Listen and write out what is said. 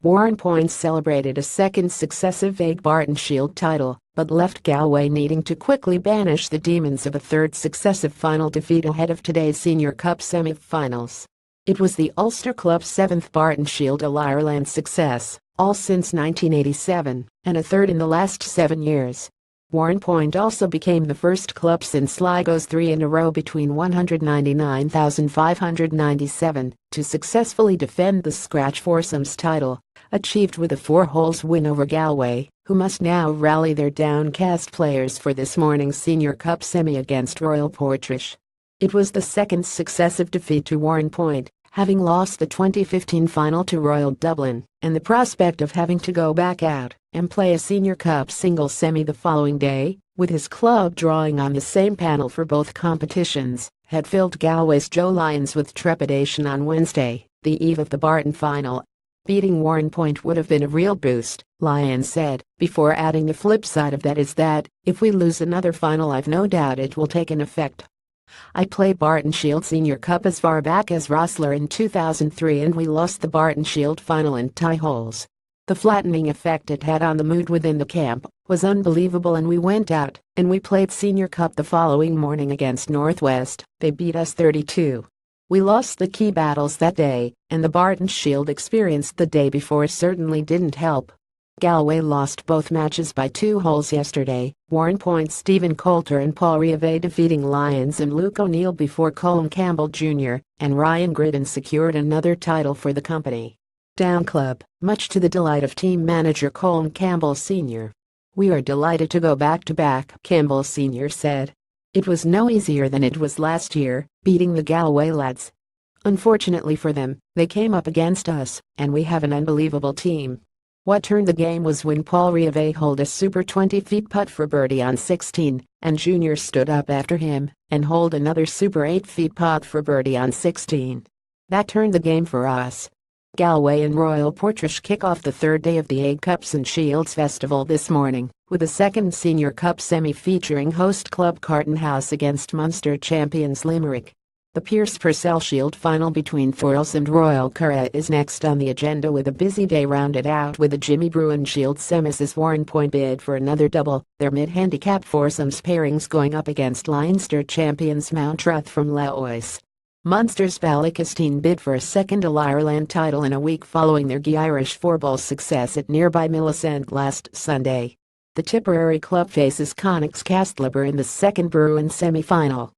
Warrenpoint celebrated a second successive AIG Barton Shield title, but left Galway needing to quickly banish the demons of a third successive final defeat ahead of today's Senior Cup semi-finals. It was the Ulster club's seventh Barton Shield All-Ireland success, all since 1987, and a third in the last 7 years. Warrenpoint also became the first club since Sligo's 3 in a row between 199,597 to successfully defend the Scratch Foursomes title, achieved with a 4-holes win over Galway, who must now rally their downcast players for this morning's Senior Cup semi against Royal Portrush. It was the second successive defeat to Warrenpoint, having lost the 2015 final to Royal Dublin, and the prospect of having to go back out and play a Senior Cup singles semi the following day, with his club drawing on the same panel for both competitions, had filled Galway's Joe Lyons with trepidation on Wednesday, the eve of the Barton final. Beating Warrenpoint would have been a real boost, Lyons said, before adding the flip side of that is that, if we lose another final I've no doubt it will take an effect. I played Barton Shield Senior Cup as far back as Rossler in 2003 and we lost the Barton Shield final in tie holes. The flattening effect it had on the mood within the camp was unbelievable and we went out and we played Senior Cup the following morning against Northwest. They beat us 32. We lost the key battles that day, and the Barton Shield experience the day before certainly didn't help. Galway lost both matches by 2 holes yesterday, Warrenpoint's Stephen Coulter and Paul Riave defeating Lyons and Luke O'Neill before Colm Campbell Jr. and Ryan Gridden secured another title for the company. Down club, much to the delight of team manager Colm Campbell Sr. "We are delighted to go back-to-back," Campbell Sr. said. "It was no easier than it was last year, beating the Galway lads. Unfortunately for them, they came up against us, and we have an unbelievable team." What turned the game was when Paul Riave holed a super 20-feet putt for birdie on 16, and Junior stood up after him and holed another super 8-feet putt for birdie on 16. That turned the game for us. Galway and Royal Portrush kick off the third day of the AIG Cups and Shields Festival this morning, with a second Senior Cup semi featuring host club Carton House against Munster champions Limerick. The Pierce Purcell Shield final between Foyles and Royal Curragh is next on the agenda, with a busy day rounded out with the Jimmy Bruin Shield semis as Warrenpoint bid for another double, their mid-handicap foursomes pairings going up against Leinster champions Mountruth from Laois. Munster's Ballycastine bid for a second All-Ireland title in a week following their Irish 4-ball success at nearby Millicent last Sunday. The Tipperary club faces Connacht's Castlebar in the second Bruin semi-final.